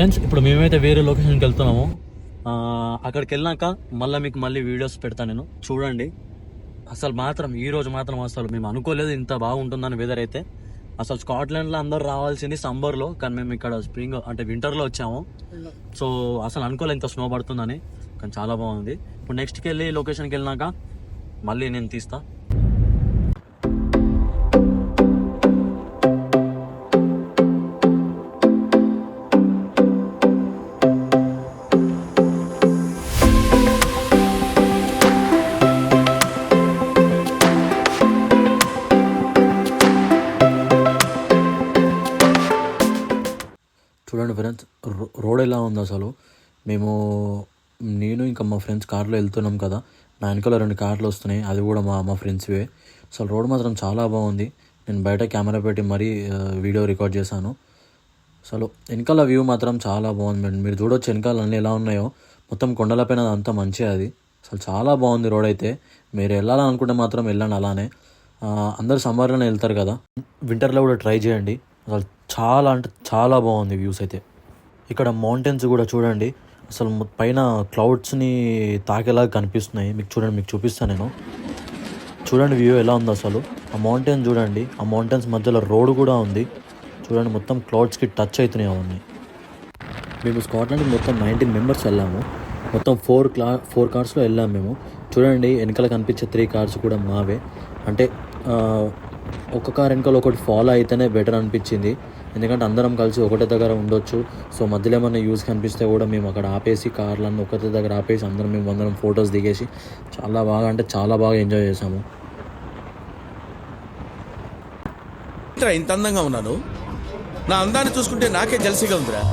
Friends ఇప్పుడు మేమైతే వేరే లొకేషన్కి వెళ్తున్నాము. అక్కడికి వెళ్ళాక మళ్ళీ వీడియోస్ పెడతాను నేను, చూడండి. అసలు మాత్రం ఈరోజు మాత్రం అసలు మేము అనుకోలేదు ఇంత బాగుంటుందని వెదర్ అయితే. అసలు స్కాట్లాండ్లో అందరూ రావాల్సింది సమ్మర్లో, కానీ మేము ఇక్కడ స్ప్రింగ్ అంటే వింటర్లో వచ్చాము. సో అసలు అనుకోలేదు ఇంత స్నో పడుతుందని, కానీ చాలా బాగుంది. ఇప్పుడు నెక్స్ట్కి వెళ్ళి లొకేషన్కి వెళ్ళినాక మళ్ళీ నేను తీస్తా. చూడండి ఫ్రెండ్స్, రోడ్ ఎలా ఉంది అసలు. నేను ఇంకా మా ఫ్రెండ్స్ కార్లో వెళ్తున్నాం కదా, నా వెనకాల 2 కార్లు వస్తున్నాయి, అది కూడా మా ఫ్రెండ్స్వే. అసలు రోడ్ మాత్రం చాలా బాగుంది. నేను బయట కెమెరా పెట్టి మరీ వీడియో రికార్డ్ చేశాను. అసలు వెనకాల వ్యూ మాత్రం చాలా బాగుంది. మీరు చూడొచ్చు వెనకాల అన్నీ ఎలా ఉన్నాయో, మొత్తం కొండలపైన అంతా మంచిగా అది. అసలు చాలా బాగుంది రోడ్ అయితే. మీరు వెళ్ళాలనుకుంటే మాత్రం వెళ్ళండి అలానే. అందరూ సమ్మర్లోనే వెళ్తారు కదా, వింటర్లో కూడా ట్రై చేయండి. అసలు చాలా అంటే చాలా బాగుంది వ్యూస్ అయితే. ఇక్కడ మౌంటైన్స్ కూడా చూడండి, అసలు పైన క్లౌడ్స్ని తాకేలాగా కనిపిస్తున్నాయి. మీకు చూపిస్తాను నేను. చూడండి వ్యూ ఎలా ఉందో అసలు. ఆ మౌంటైన్ చూడండి, ఆ మౌంటైన్స్ మధ్యలో రోడ్ కూడా ఉంది చూడండి. మొత్తం క్లౌడ్స్కి టచ్ అవుతున్నాయి అవన్నీ. మేము స్కాట్లాండ్కి మొత్తం 19 మెంబర్స్ వెళ్ళాము. మొత్తం 4 కార్స్లో వెళ్ళాము మేము. చూడండి వెనకాల కనిపించే 3 కార్స్ కూడా మావే. అంటే ఒక కార్ వెనకాల ఒకటి ఫాలో అయితేనే బెటర్ అనిపించింది, ఎందుకంటే అందరం కలిసి ఒకటే దగ్గర ఉండొచ్చు. సో మధ్యలో ఏమన్నా యూజ్ కనిపిస్తే కూడా మేము అక్కడ ఆపేసి కార్లన్నీ ఒకటే దగ్గర ఆపేసి అందరం ఫొటోస్ దిగేసి చాలా బాగా అంటే చాలా బాగా ఎంజాయ్ చేసాము. ఇంత అందంగా ఉన్నాను, నా అందాన్ని చూసుకుంటే నాకే జలసిగా ఉందిరా.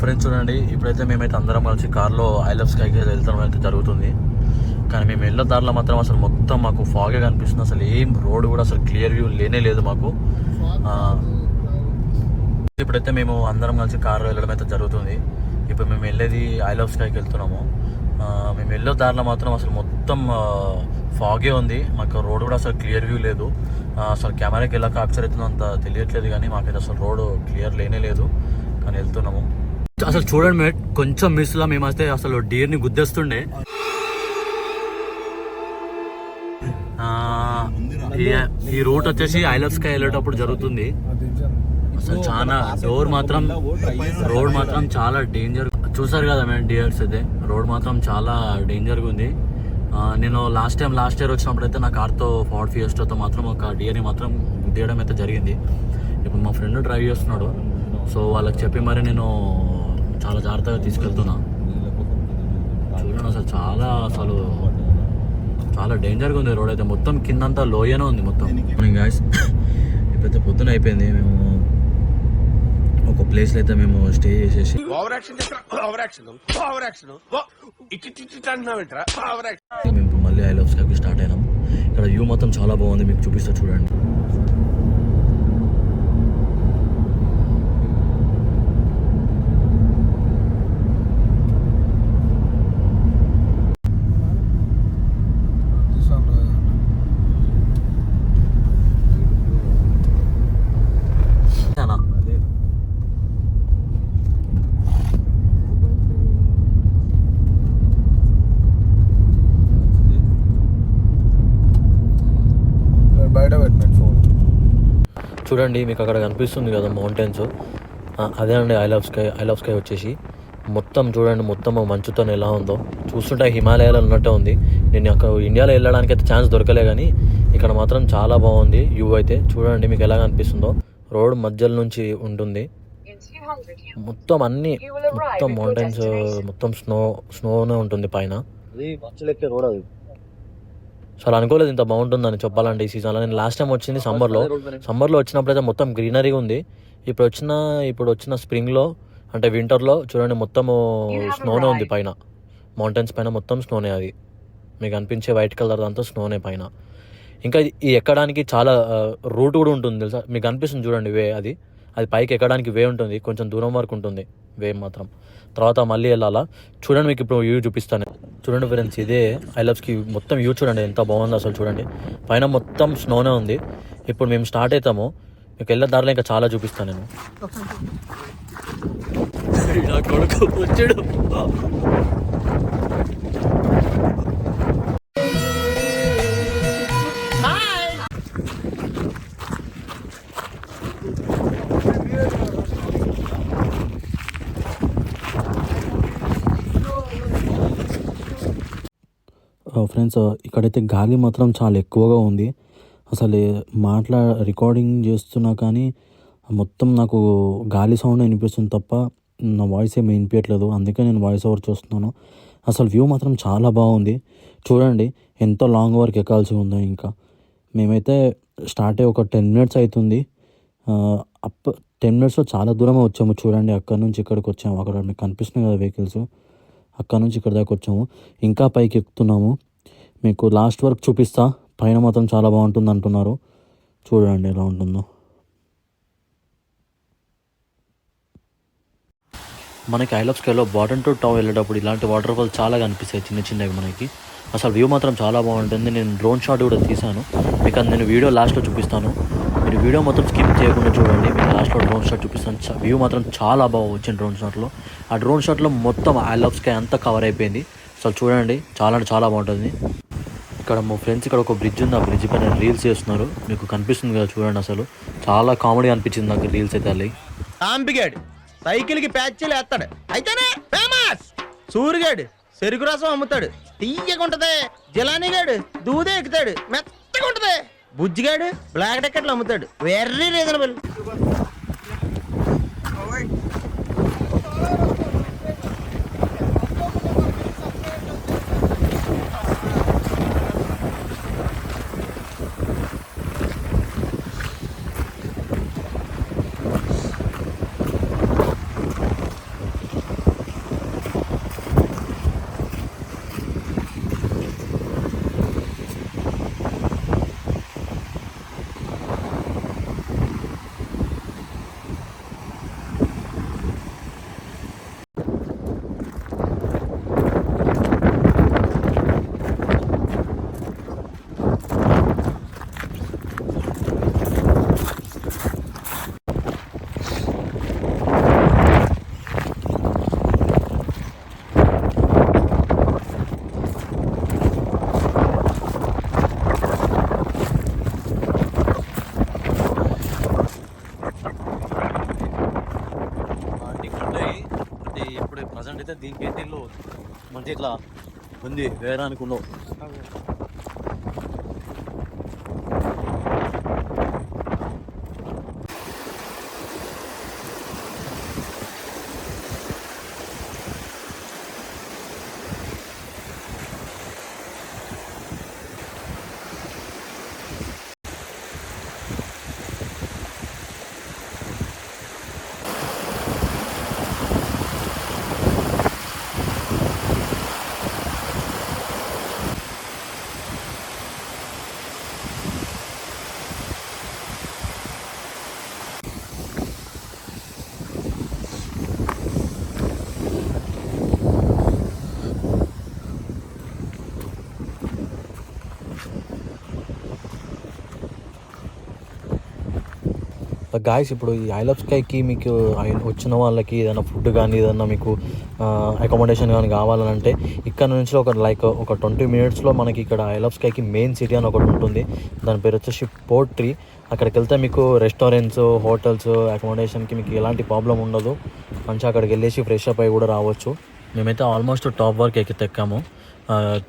ఫ్రెండ్స్ చూడండి, ఇప్పుడైతే మేమైతే అందరం కలిసి కార్లో ఐ లవ్ స్కైకి వెళ్తాం అయితే జరుగుతుంది. కానీ మేము వెళ్ళే దారిలో మాత్రం అసలు మొత్తం మాకు ఫాగే కనిపిస్తుంది. అసలు ఏం రోడ్ కూడా అసలు క్లియర్ వ్యూ లేదు మాకు. ఇప్పుడైతే మేము అందరం కలిసి కార్లో వెళ్ళడం అయితే జరుగుతుంది. ఇప్పుడు మేము వెళ్ళేది ఐ లవ్ స్కైకి వెళ్తున్నాము. మేము వెళ్ళే దారిలో మాత్రం అసలు మొత్తం ఫాగే ఉంది. మాకు రోడ్ కూడా అసలు క్లియర్ వ్యూ లేదు. అసలు కెమెరాకి ఎలా క్యాప్చర్ అవుతుందో అంత తెలియట్లేదు, కానీ మాకైతే అసలు రోడ్ క్లియర్ లేదు. కానీ వెళ్తున్నాము. అసలు చూడండి మేట్, కొంచెం మిస్లా మేమైతే అసలు డీర్ని గుద్దేస్తుండే. ఈ రూట్ వచ్చేసి ఐ లవ్ స్కై వెళ్ళేటప్పుడు జరుగుతుంది. అసలు చాలా రోడ్ మాత్రం చాలా డేంజర్. చూసారు కదా మేడం డియర్స్ అయితే, రోడ్ మాత్రం చాలా డేంజర్గా ఉంది. నేను లాస్ట్ ఇయర్ వచ్చినప్పుడు అయితే నా కార్తో ఫార్డ్ ఫియస్టాతో మాత్రం ఒక డియర్ని మాత్రం గుద్దేయడం అయితే జరిగింది. ఇప్పుడు మా ఫ్రెండ్ డ్రైవ్ చేస్తున్నాడు, సో వాళ్ళకి చెప్పి మరి నేను చాలా జాగ్రత్తగా తీసుకెళ్తున్నా. చూడండి అసలు చాలా డేంజర్గా ఉంది రోడ్ అయితే. మొత్తం కిందంతా లోయనే ఉంది మొత్తం. గాయ్స్ ఇప్పుడైతే పొద్దున అయిపోయింది. మేము ఒక ప్లేస్లో అయితే మేము స్టే చేసేసి మేము మళ్ళీ ఐ లవ్ స్కైకి స్టార్ట్ అయినాం. ఇక్కడ వ్యూ మొత్తం చాలా బాగుంది, మీకు చూపిస్తా చూడండి. చూడండి మీకు అక్కడ కనిపిస్తుంది కదా మౌంటైన్స్, అదే అండి ఐ లవ్ స్కై వచ్చేసి. మొత్తం చూడండి, మొత్తం మంచుతో ఎలా ఉందో చూస్తుంటే హిమాలయాలో ఉన్నట్టే ఉంది. నేను అక్కడ ఇండియాలో వెళ్ళడానికి అయితే ఛాన్స్ దొరకలే, కానీ ఇక్కడ మాత్రం చాలా బాగుంది వ్యూ అయితే. చూడండి మీకు ఎలా కనిపిస్తుందో, రోడ్ మధ్యలో నుంచి ఉంటుంది మొత్తం. మొత్తం మౌంటైన్స్, మొత్తం స్నోనే ఉంటుంది పైన. రోడ్ అది అసలు అనుకోలేదు ఇంత బాగుంటుందని చెప్పాలంటే ఈ సీజన్లో. నేను లాస్ట్ టైం వచ్చింది సమ్మర్లో వచ్చినప్పుడు అయితే మొత్తం గ్రీనరీగా ఉంది. ఇప్పుడు వచ్చిన స్ప్రింగ్లో అంటే వింటర్లో చూడండి మొత్తము స్నోనే ఉంది పైన. మౌంటైన్స్ పైన మొత్తం స్నోనే, అది మీకు అనిపించే వైట్ కలర్ అంతా స్నోనే పైన. ఇంకా ఈ ఎక్కడానికి చాలా రూట్ కూడా ఉంటుంది తెలుసా, మీకు అనిపిస్తుంది చూడండి వే, అది పైకి ఎక్కడానికి వే ఉంటుంది, కొంచెం దూరం వరకు ఉంటుంది వే మాత్రం. తర్వాత మళ్ళీ వెళ్ళాలా. చూడండి మీకు ఇప్పుడు వ్యూ చూపిస్తాను. చూడండి ఫ్రెండ్స్, ఇదే ఐలబ్స్కి మొత్తం వ్యూ చూడండి ఎంత బాగుందో అసలు. చూడండి పైన మొత్తం స్నోనే ఉంది. ఇప్పుడు మేము స్టార్ట్ అవుతాము, మీకు వెళ్ళే దారిలో ఇంకా చాలా చూపిస్తాను నేను. నా కొడుకు వచ్చాడు. ఫ్రెండ్స్, ఇక్కడైతే గాలి మాత్రం చాలా ఎక్కువగా ఉంది. అసలు రికార్డింగ్ చేస్తున్నా కానీ మొత్తం నాకు గాలి సౌండ్ వినిపిస్తుంది తప్ప నా వాయిస్ ఏమి వినిపించట్లేదు. అందుకే నేను వాయిస్ ఓవర్ చేస్తున్నాను. అసలు వ్యూ మాత్రం చాలా బాగుంది. చూడండి ఎంత లాంగ్ వరకు ఎక్కాల్సి ఉందో. ఇంకా మేమైతే స్టార్ట్ అయ్యి ఒక 10 minutes అవుతుంది. 10 minutesలో చాలా దూరమే వచ్చాము. చూడండి అక్కడ నుంచి ఇక్కడికి వచ్చాము. అక్కడ మీకు కనిపిస్తున్నాయి కదా వెహికల్స్, అక్కడ నుంచి ఇక్కడ దాకా వచ్చాము. ఇంకా పైకి ఎక్కుతున్నాము. మీకు లాస్ట్ వరకు చూపిస్తా. పైన మాత్రం చాలా బాగుంటుంది అంటున్నారు. చూడండి ఎలా ఉంటుందో. మనకి ఐలబ్స్కేలో బాటమ్ టు టౌన్ వెళ్ళేటప్పుడు ఇలాంటి వాటర్ ఫాల్స్ చాలా కనిపిస్తాయి చిన్న చిన్నవి మనకి. అసలు వ్యూ మాత్రం చాలా బాగుంటుంది. నేను డ్రోన్ షాట్ కూడా తీశాను, మీకు అది నేను వీడియో లాస్ట్లో చూపిస్తాను. మీరు వీడియో మొత్తం స్కిప్ చేయకుండా చూడండి, మీకు లాస్ట్లో డ్రోన్ షాట్ చూపిస్తాను. వ్యూ మాత్రం చాలా బాగా వచ్చింది డ్రోన్ షాట్లో. ఆ డ్రోన్ షాట్లో మొత్తం ఐలబ్స్కే అంతా కవర్ అయిపోయింది. అసలు చూడండి చాలా అంటే చాలా బాగుంటుంది. ఇక్కడ మా ఫ్రెండ్స్ ఇక్కడ ఒక బ్రిడ్జ్ ఉంది, ఆ బ్రిడ్జ్ పైన రీల్స్ చేస్తున్నారు, మీకు కనిపిస్తుంది కదా చూడండి. అసలు చాలా కామెడీ అనిపించింది నాకు రీల్స్ అయితే. అల్లి ఆంపిగాడు సైకిల్ కి ప్యాచ్లు వేస్తాడు, అయితేనే ఫేమస్. సూరిగాడు చెరుకు రసం అమ్ముతాడు, తీయగా ఉంటది. జిలానీగాడు దూదే ఎక్కుతాడు, మెత్తగా ఉంటది. బుజ్జిగాడు బ్లాక్ టికెట్లు అమ్ముతాడు, వెరీ రీజనబుల్. ఇప్పుడు ప్రజెంట్ అయితే దీనికి ఏంటి ఇల్లు మంచి ఇట్లా ఉంది వేయడానికి ఉండవు. గాయస్, ఇప్పుడు ఈ ఐలబ్స్కైకి మీకు వచ్చిన వాళ్ళకి ఏదైనా ఫుడ్ కానీ ఏదైనా మీకు అకామిడేషన్ కానీ కావాలంటే ఇక్కడ నుంచి ఒక 20 minutesలో మనకి ఇక్కడ ఐలబ్స్కైకి మెయిన్ సిటీ అని ఒకటి ఉంటుంది. దాని పేరు వచ్చేసి పోర్ట్ ట్రీ. అక్కడికి వెళ్తే మీకు రెస్టారెంట్స్, హోటల్స్, అకామిడేషన్కి మీకు ఎలాంటి ప్రాబ్లం ఉండదు. మంచిగా అక్కడికి వెళ్ళేసి ఫ్రెష్ అప్ అయ్యి కూడా రావచ్చు. మేమైతే ఆల్మోస్ట్ టాప్ వరకు ఎక్కాము.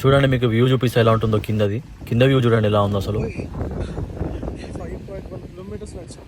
చూడండి మీకు వ్యూ చూపిస్తే ఎలా ఉంటుందో. కింద వ్యూ చూడండి ఎలా ఉందో అసలు. 5.1 kilometers వచ్చాం.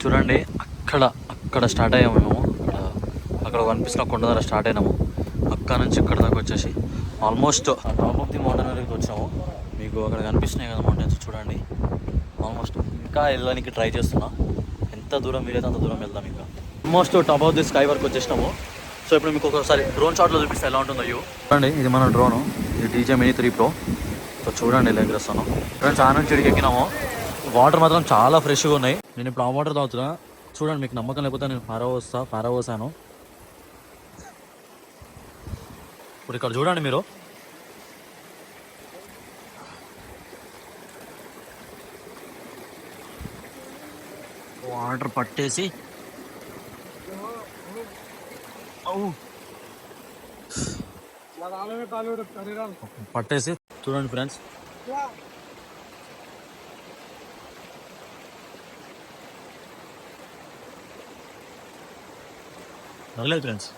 చూడండి అక్కడ స్టార్ట్ అయ్యాము మేము. అక్కడ కనిపిస్తున్న కొండ దగ్గర స్టార్ట్ అయినాము. అక్కడ నుంచి ఇక్కడ దాకా వచ్చేసి almost top of the mountain వరకు వచ్చాము. మీకు అక్కడ కనిపిస్తున్నాయి కదా మౌంటైన్స్, చూడండి. ఆల్మోస్ట్ ఇంకా వెళ్ళడానికి ట్రై చేస్తున్నా. ఎంత దూరం వీలైతే అంత దూరం వెళ్దాం. ఇంకా almost top of the sky వరకు వచ్చేసినాము. సో ఇప్పుడు మీకు ఒకసారి డ్రోన్ షాట్లో చూపిస్తే ఎలా ఉంటుందో వ్యూ. చూడండి, ఇది మన డ్రోను, ఇది DJI Mini 3 Pro. సో చూడండి ఇలా ఎగిరేస్తాను. ఫ్రెండ్స్ ఆ నుంచి ఇక్కడికి ఎక్కినాము. వాటర్ మాత్రం చాలా ఫ్రెష్గా ఉన్నాయి. నేను ఇప్పుడు ఆ వాటర్ తాగుతున్నా. చూడండి, మీకు నమ్మకం లేకపోతే నేను ఫారో వస్తాను. ఇప్పుడు ఇక్కడ చూడండి మీరు, వాటర్ పట్టేసి చూడండి ఫ్రెండ్స్. పర్లేదు ఫ్రెండ్స్,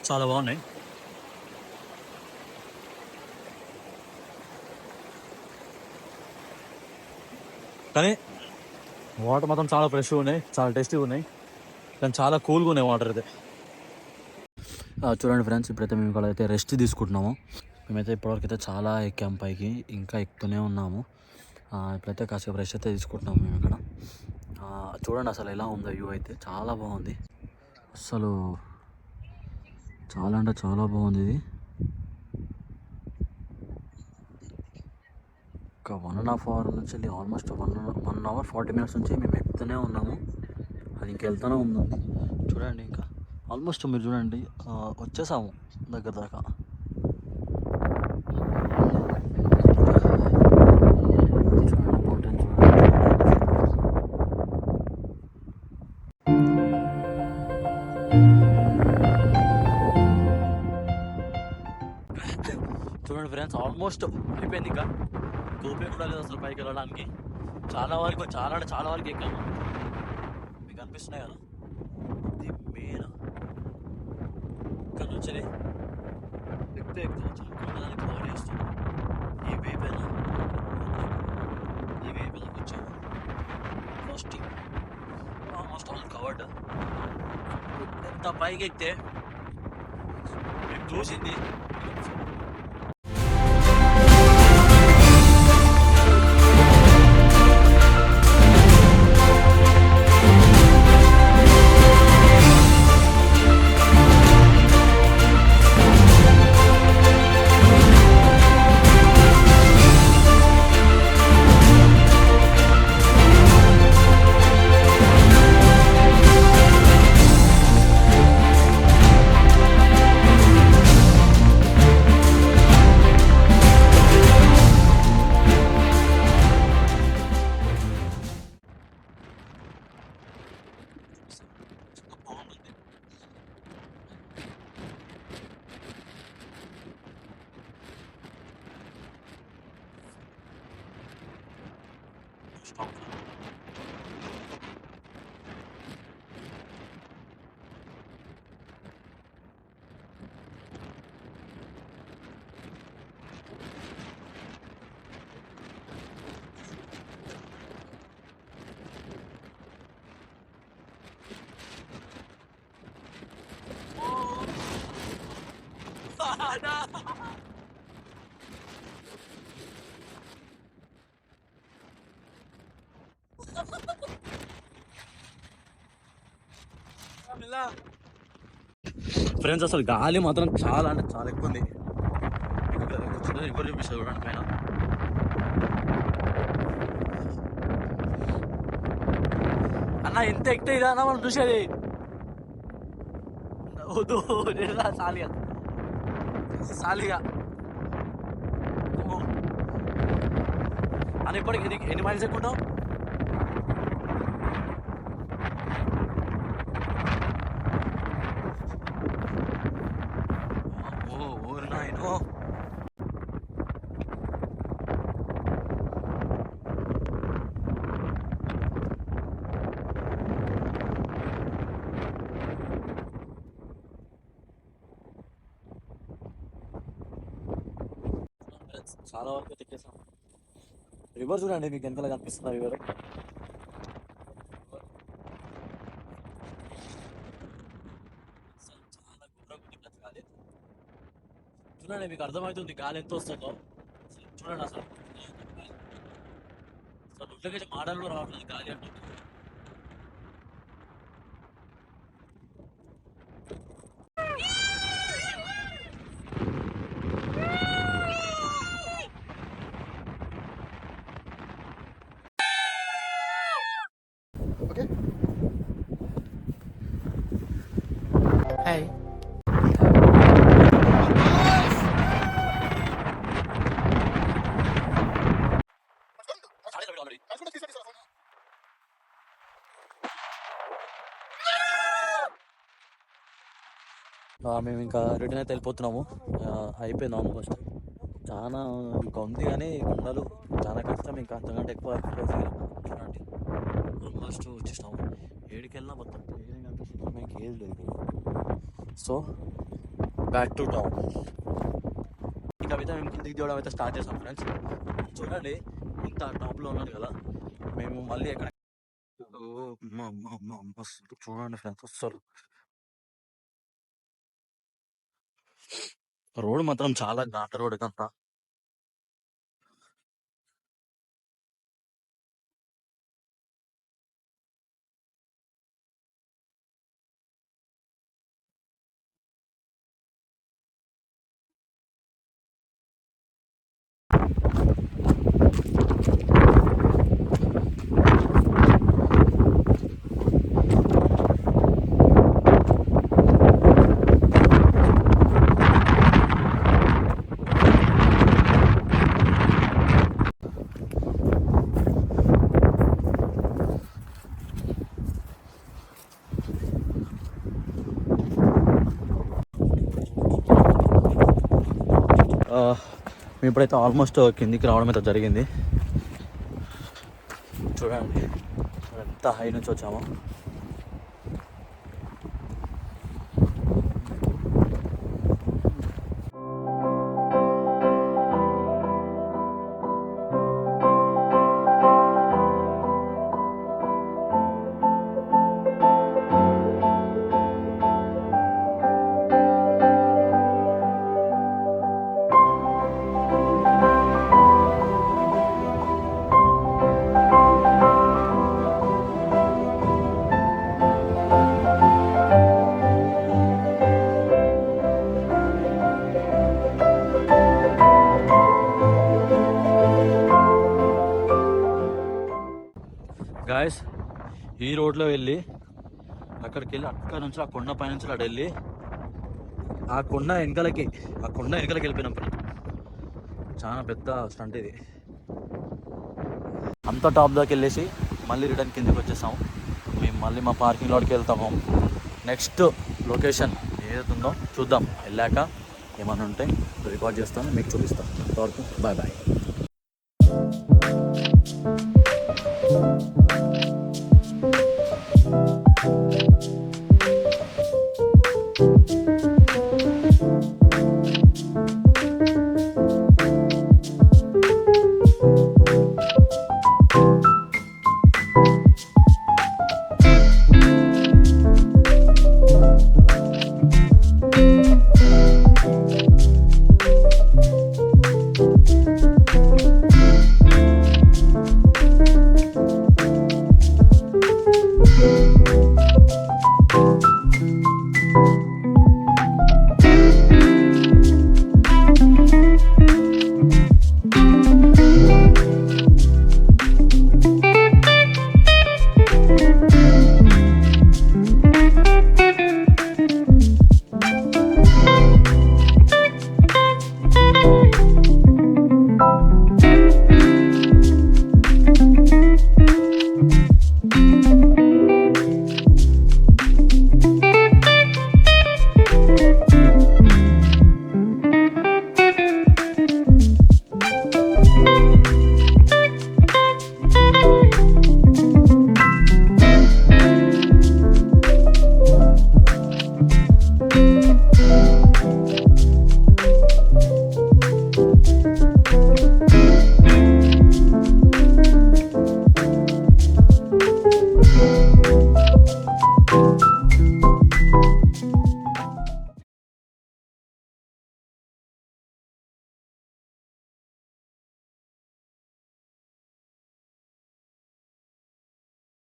చాలా బాగున్నాయి. కానీ వాటర్ మాత్రం చాలా ఫ్రెష్గా ఉన్నాయి, చాలా టేస్టీగా ఉన్నాయి, కానీ చాలా కూల్గా ఉన్నాయి వాటర్ అయితే. చూడండి ఫ్రెండ్స్, ఇప్పుడైతే మేము ఇక్కడ అయితే రెస్ట్ తీసుకుంటున్నాము. మేమైతే ఇప్పటివరకు అయితే చాలా ఎక్కాం పైకి, ఇంకా ఎక్కుతూనే ఉన్నాము. ఇప్పుడైతే కాసేపు రెస్ట్ అయితే తీసుకుంటున్నాము మేము ఇక్కడ. చూడండి అసలు ఎలా ఉందో వ్యూ అయితే, చాలా బాగుంది అసలు, చాలా అంటే చాలా బాగుంది. ఇది ఒక 1.5 hours నుంచి వెళ్ళి ఆల్మోస్ట్ 1 hour 40 minutes నుంచి మేము ఎక్కుతూనే ఉన్నాము. అది ఇంక వెళ్తూనే ఉంది. చూడండి, ఇంకా ఆల్మోస్ట్ మీరు చూడండి వచ్చేసాము దగ్గర దాకా. చూడండి ఫ్రెండ్స్, ఆల్మోస్ట్ అయిపోయింది. ఇంకా కోపే కూడా లేదు అసలు పైకి వెళ్ళడానికి. చాలా వరకు ఎక్కాము. మీకు అనిపిస్తున్నాయి కదా, ఇది మెయిన్. ఇక్కడ నుంచి ఎక్కితే దానికి కవర్ చేస్తాం. ఈ వైపుకి వచ్చాము. First almost all covered. ఎంత పైకి ఎక్కితే మేము చూసింది ఫ్రెండ్స్. అసలు గాలి మాత్రం చాలా అంటే చాలా ఎక్కువ ఉంది. ఎక్కువ చూపిస్తుంది చూడండి పైన. అన్న ఎంత ఎక్కితే ఇదా అన్న మనం చూసేది. వద్దు సాలిగా అని. ఇప్పటికి ఎన్ని మైల్స్ ఎక్కుంటావు? చాలా వరకు ఎక్కేసాం. రివర్ చూడండి, మీకు వెనకాల కనిపిస్తుంది రివర్. చాలా ఘోరంగా గాలి. చూడండి, మీకు అర్థమవుతుంది గాలి ఎంత వస్తుందో. చూడండి అసలు ఇంట్లోకి మాటలు కూడా రావట్లేదు గాలి అంటుంది. హాయ్. మేము ఇంకా రిటర్న్ అయితే వెళ్ళిపోతున్నాము. అయిపోయింది ఆల్మోస్ట్. చాలా ఇంకా ఉంది కానీ కొండలు చాలా కష్టం. ఇంకా అంతకంటే ఎక్కువ చూడండి ఆల్మోస్ట్ వచ్చేసినాము. ఏడికి వెళ్ళినా మొత్తం క్లియరింగ్ అనిపిస్తుంది. మీకు ఏది లేదు. So back to town. ఇంకా అయితే మేము కిందికి దిగడం అయితే స్టార్ట్ చేసాం ఫ్రెండ్స్. చూడండి ఇంత టాప్లో ఉన్నాడు కదా. మేము మళ్ళీ ఎక్కడ చూడండి ఫ్రెండ్స్ అసలు రోడ్ మాత్రం చాలా ఘాట రోడ్ కంతా. మేము ఇప్పుడైతే ఆల్మోస్ట్ కిందికి రావడం అయితే జరిగింది. చూడండి ఎంత హై నుంచి వచ్చామో. గాయస్ ఈ రోడ్లో వెళ్ళి అక్కడికి వెళ్ళి అక్కడ నుంచి ఆ కొండ పై నుంచి అక్కడ వెళ్ళి ఆ కొండ వెనకలకి వెళ్ళిపోయినాం. చాలా పెద్ద స్టంట్ ఇది. అంత టాప్ దాకా వెళ్ళేసి మళ్ళీ రిటర్న్ కిందకి వచ్చేసాము. మేము మళ్ళీ మా పార్కింగ్ లాట్కి వెళ్తాము. నెక్స్ట్ లొకేషన్ ఏదైతుందో చూద్దాం. వెళ్ళాక ఏమైనా ఉంటే రికార్డ్ చేస్తాను, మీకు చూపిస్తాను. అంతవరకు బాయ్ బాయ్.